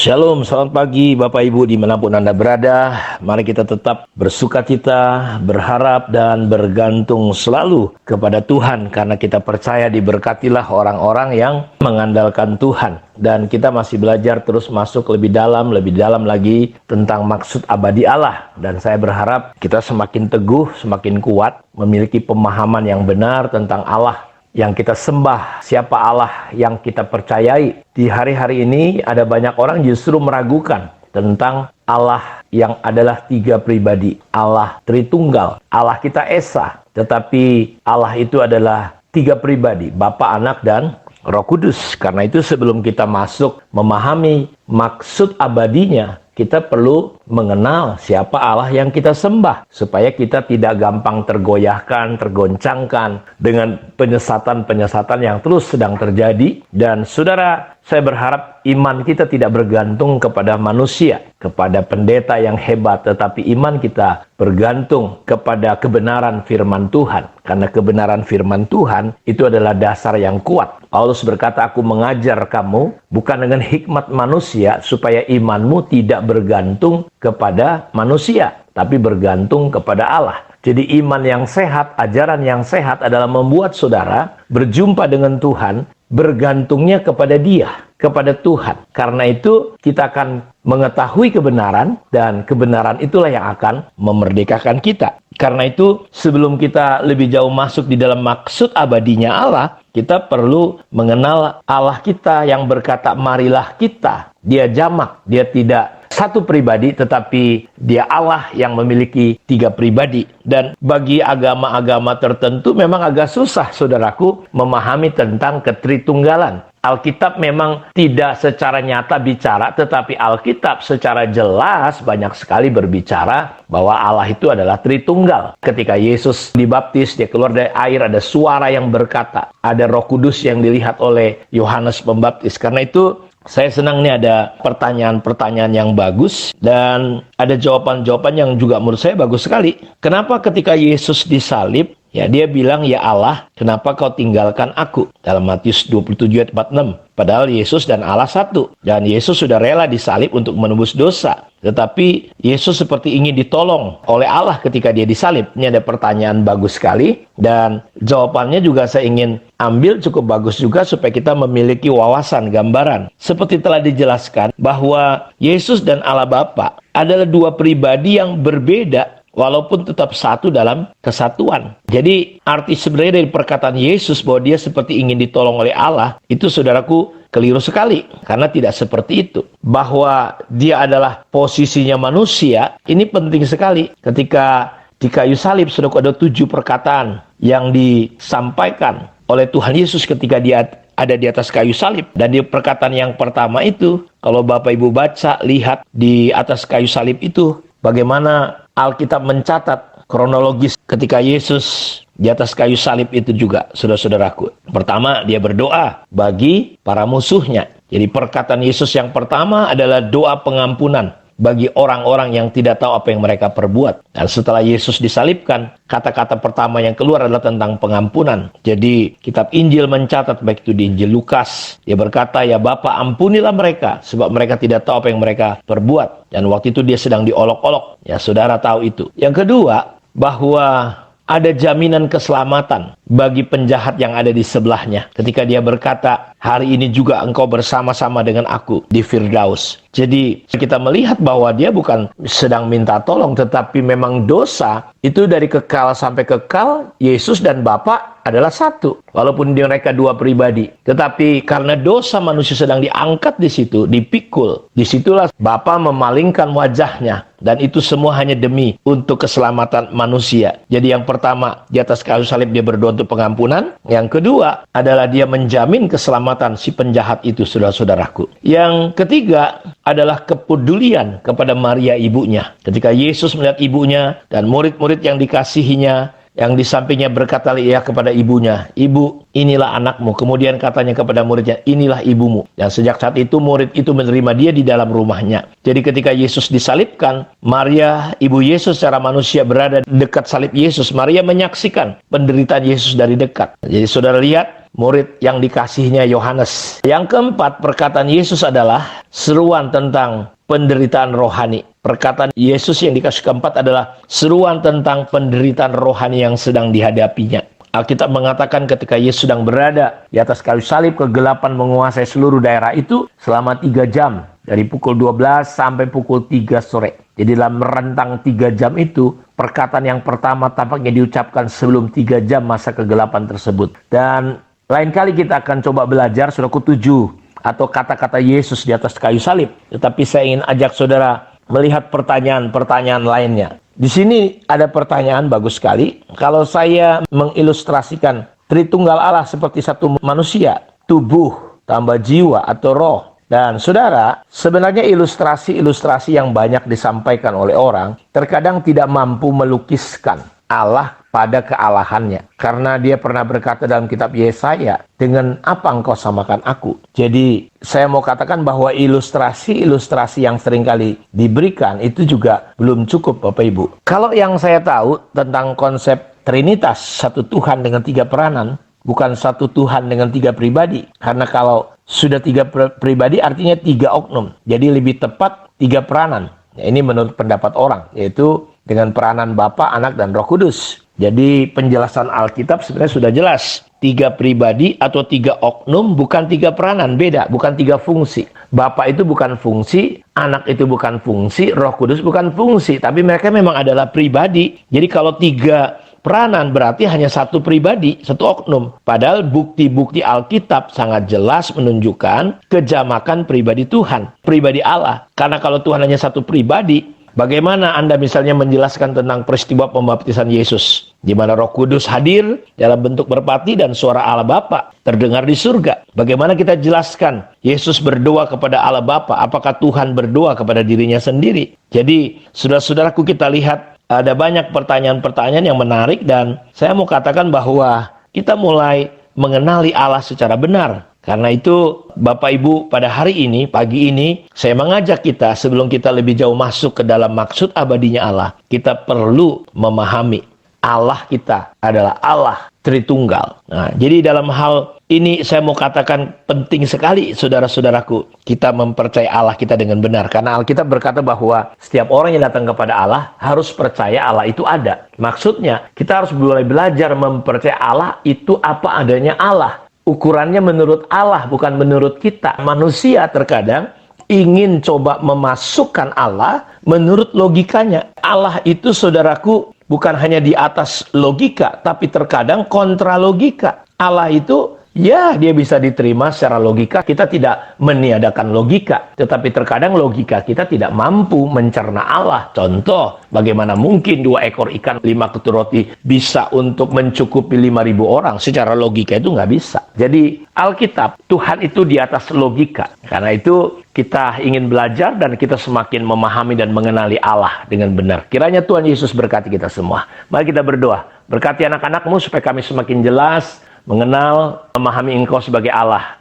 Shalom, selamat pagi Bapak Ibu dimanapun Anda berada. Mari kita tetap bersukacita, berharap dan bergantung selalu kepada Tuhan. Karena kita percaya diberkatilah orang-orang yang mengandalkan Tuhan. Dan kita masih belajar terus masuk lebih dalam lagi tentang maksud abadi Allah. Dan saya berharap kita semakin teguh, semakin kuat, memiliki pemahaman yang benar tentang Allah yang kita sembah, siapa Allah yang kita percayai. Di hari-hari ini ada banyak orang justru meragukan tentang Allah yang adalah tiga pribadi. Allah Tritunggal, Allah kita Esa. Tetapi Allah itu adalah tiga pribadi, Bapa, Anak, dan Roh Kudus. Karena itu sebelum kita masuk memahami maksud abadinya, kita perlu mengenal siapa Allah yang kita sembah. Supaya kita tidak gampang tergoyahkan, tergoncangkan dengan penyesatan-penyesatan yang terus sedang terjadi. Dan saudara, saya berharap iman kita tidak bergantung kepada manusia, kepada pendeta yang hebat. Tetapi iman kita bergantung kepada kebenaran firman Tuhan. Karena kebenaran firman Tuhan itu adalah dasar yang kuat. Paulus berkata, aku mengajar kamu bukan dengan hikmat manusia supaya imanmu tidak bergantung kepada manusia, tapi bergantung kepada Allah. Jadi iman yang sehat, ajaran yang sehat adalah membuat saudara berjumpa dengan Tuhan, bergantungnya kepada Dia, kepada Tuhan. Karena itu kita akan mengetahui kebenaran, dan kebenaran itulah yang akan memerdekakan kita. Karena itu sebelum kita lebih jauh masuk di dalam maksud abadinya Allah, kita perlu mengenal Allah kita yang berkata marilah kita. Dia jamak, dia tidak satu pribadi, tetapi dia Allah yang memiliki tiga pribadi. Dan bagi agama-agama tertentu memang agak susah, saudaraku, memahami tentang ketritunggalan. Alkitab memang tidak secara nyata bicara, tetapi Alkitab secara jelas banyak sekali berbicara bahwa Allah itu adalah Tritunggal. Ketika Yesus dibaptis, dia keluar dari air, ada suara yang berkata, ada Roh Kudus yang dilihat oleh Yohanes Pembaptis. Karena itu saya senang nih ada pertanyaan-pertanyaan yang bagus, dan ada jawaban-jawaban yang juga menurut saya bagus sekali. Kenapa ketika Yesus disalib, ya dia bilang, ya Allah, kenapa kau tinggalkan aku? Dalam Matius 27 ayat 46. Padahal Yesus dan Allah satu. Dan Yesus sudah rela disalib untuk menebus dosa. Tetapi Yesus seperti ingin ditolong oleh Allah ketika dia disalib. Ini ada pertanyaan bagus sekali. Dan jawabannya juga saya ingin ambil cukup bagus juga supaya kita memiliki wawasan, gambaran. Seperti telah dijelaskan bahwa Yesus dan Allah Bapa adalah dua pribadi yang berbeda, walaupun tetap satu dalam kesatuan. Jadi arti sebenarnya dari perkataan Yesus bahwa dia seperti ingin ditolong oleh Allah, itu saudaraku keliru sekali. Karena tidak seperti itu. Bahwa dia adalah posisinya manusia, ini penting sekali. Ketika di kayu salib, saudaraku, ada 7 perkataan yang disampaikan oleh Tuhan Yesus ketika dia ada di atas kayu salib. Dan di perkataan yang pertama itu, kalau Bapak Ibu baca, lihat di atas kayu salib itu, bagaimana Alkitab mencatat kronologis ketika Yesus di atas kayu salib itu juga, saudara-saudaraku. Pertama, dia berdoa bagi para musuhnya. Jadi perkataan Yesus yang pertama adalah doa pengampunan bagi orang-orang yang tidak tahu apa yang mereka perbuat. Dan setelah Yesus disalibkan, kata-kata pertama yang keluar adalah tentang pengampunan. Jadi kitab Injil mencatat, baik itu di Injil Lukas, dia berkata, ya Bapa, ampunilah mereka, sebab mereka tidak tahu apa yang mereka perbuat. Dan waktu itu dia sedang diolok-olok. Ya, saudara tahu itu. Yang kedua, bahwa ada jaminan keselamatan bagi penjahat yang ada di sebelahnya. Ketika dia berkata, hari ini juga engkau bersama-sama dengan aku di Firdaus. Jadi kita melihat bahwa dia bukan sedang minta tolong, tetapi memang dosa itu dari kekal sampai kekal, Yesus dan Bapa adalah satu. Walaupun mereka dua pribadi. Tetapi karena dosa manusia sedang diangkat di situ, dipikul. Disitulah Bapa memalingkan wajahnya. Dan itu semua hanya demi untuk keselamatan manusia. Jadi yang pertama, di atas kayu salib dia berdoa untuk pengampunan. Yang kedua adalah dia menjamin keselamatan si penjahat itu, saudara-saudaraku. Yang ketiga adalah kepedulian kepada Maria ibunya. Ketika Yesus melihat ibunya dan murid-murid yang dikasihinya, yang di sampingnya berkata ia kepada ibunya, ibu, inilah anakmu. Kemudian katanya kepada muridnya, inilah ibumu. Dan sejak saat itu murid itu menerima dia di dalam rumahnya. Jadi ketika Yesus disalibkan, Maria, ibu Yesus secara manusia berada dekat salib Yesus. Maria menyaksikan penderitaan Yesus dari dekat. Jadi saudara lihat, murid yang dikasihnya Yohanes. Yang keempat, perkataan Yesus adalah seruan tentang penderitaan rohani. Perkataan Yesus yang dikasih keempat adalah seruan tentang penderitaan rohani yang sedang dihadapinya. Alkitab mengatakan ketika Yesus sedang berada di atas kayu salib, kegelapan menguasai seluruh daerah itu selama 3 jam. Dari pukul 12 sampai pukul 3 sore. Jadi dalam rentang 3 jam itu, perkataan yang pertama tampaknya diucapkan sebelum 3 jam masa kegelapan tersebut. Dan lain kali kita akan coba belajar Saudaraku 7 atau kata-kata Yesus di atas kayu salib. Tetapi saya ingin ajak saudara melihat pertanyaan-pertanyaan lainnya. Di sini ada pertanyaan bagus sekali. Kalau saya mengilustrasikan Tritunggal Allah seperti satu manusia, tubuh tambah jiwa atau roh. Dan saudara, sebenarnya ilustrasi-ilustrasi yang banyak disampaikan oleh orang terkadang tidak mampu melukiskan Allah pada kealahannya. Karena dia pernah berkata dalam kitab Yesaya, dengan apa engkau samakan aku? Jadi saya mau katakan bahwa ilustrasi-ilustrasi yang seringkali diberikan itu juga belum cukup Bapak Ibu. Kalau yang saya tahu tentang konsep Trinitas, satu Tuhan dengan 3 peranan, bukan satu Tuhan dengan 3 pribadi. Karena kalau sudah 3 pribadi artinya 3 oknum. Jadi lebih tepat 3 peranan. Ya, ini menurut pendapat orang, yaitu dengan peranan Bapa, Anak, dan Roh Kudus. Jadi penjelasan Alkitab sebenarnya sudah jelas. 3 pribadi atau 3 oknum bukan 3 peranan, beda, bukan 3 fungsi. Bapa itu bukan fungsi, Anak itu bukan fungsi, Roh Kudus bukan fungsi. Tapi mereka memang adalah pribadi. Jadi kalau 3 peranan berarti hanya satu pribadi, satu oknum. Padahal bukti-bukti Alkitab sangat jelas menunjukkan kejamakan pribadi Tuhan, pribadi Allah. Karena kalau Tuhan hanya satu pribadi, bagaimana Anda misalnya menjelaskan tentang peristiwa pembaptisan Yesus, di mana Roh Kudus hadir dalam bentuk merpati dan suara Allah Bapa terdengar di surga? Bagaimana kita jelaskan Yesus berdoa kepada Allah Bapa? Apakah Tuhan berdoa kepada dirinya sendiri? Jadi, saudara-saudaraku, kita lihat ada banyak pertanyaan-pertanyaan yang menarik, dan saya mau katakan bahwa kita mulai mengenali Allah secara benar. Karena itu Bapak Ibu, pada hari ini, pagi ini, saya mengajak kita sebelum kita lebih jauh masuk ke dalam maksud abadinya Allah, kita perlu memahami Allah kita adalah Allah Tritunggal. Nah, jadi dalam hal ini saya mau katakan penting sekali saudara-saudaraku, kita mempercayai Allah kita dengan benar. Karena Alkitab berkata bahwa setiap orang yang datang kepada Allah harus percaya Allah itu ada. Maksudnya kita harus mulai belajar mempercayai Allah itu apa adanya Allah. Ukurannya menurut Allah, bukan menurut kita. Manusia terkadang ingin coba memasukkan Allah menurut logikanya. Allah itu saudaraku bukan hanya di atas logika, tapi terkadang kontra logika. Allah itu, ya, dia bisa diterima secara logika. Kita tidak meniadakan logika. Tetapi terkadang logika kita tidak mampu mencerna Allah. Contoh, bagaimana mungkin 2 ekor ikan, 5 ketur roti bisa untuk mencukupi 5.000 orang? Secara logika itu nggak bisa. Jadi Alkitab, Tuhan itu di atas logika. Karena itu kita ingin belajar dan kita semakin memahami dan mengenali Allah dengan benar. Kiranya Tuhan Yesus berkati kita semua. Mari kita berdoa. Berkati anak-anakmu supaya kami semakin jelas mengenal, memahami Engkau sebagai Allah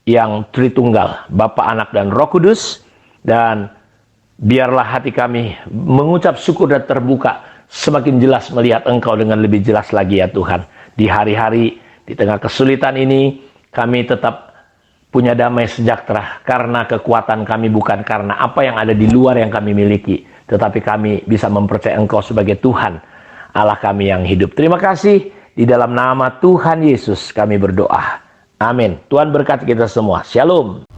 yang Tritunggal, Bapa, Anak, dan Roh Kudus. Dan biarlah hati kami mengucap syukur dan terbuka, semakin jelas melihat Engkau dengan lebih jelas lagi ya Tuhan. Di hari-hari, di tengah kesulitan ini, kami tetap punya damai sejahtera, karena kekuatan kami bukan karena apa yang ada di luar yang kami miliki, tetapi kami bisa mempercayai Engkau sebagai Tuhan, Allah kami yang hidup. Terima kasih, di dalam nama Tuhan Yesus kami berdoa. Amin. Tuhan berkati kita semua. Shalom.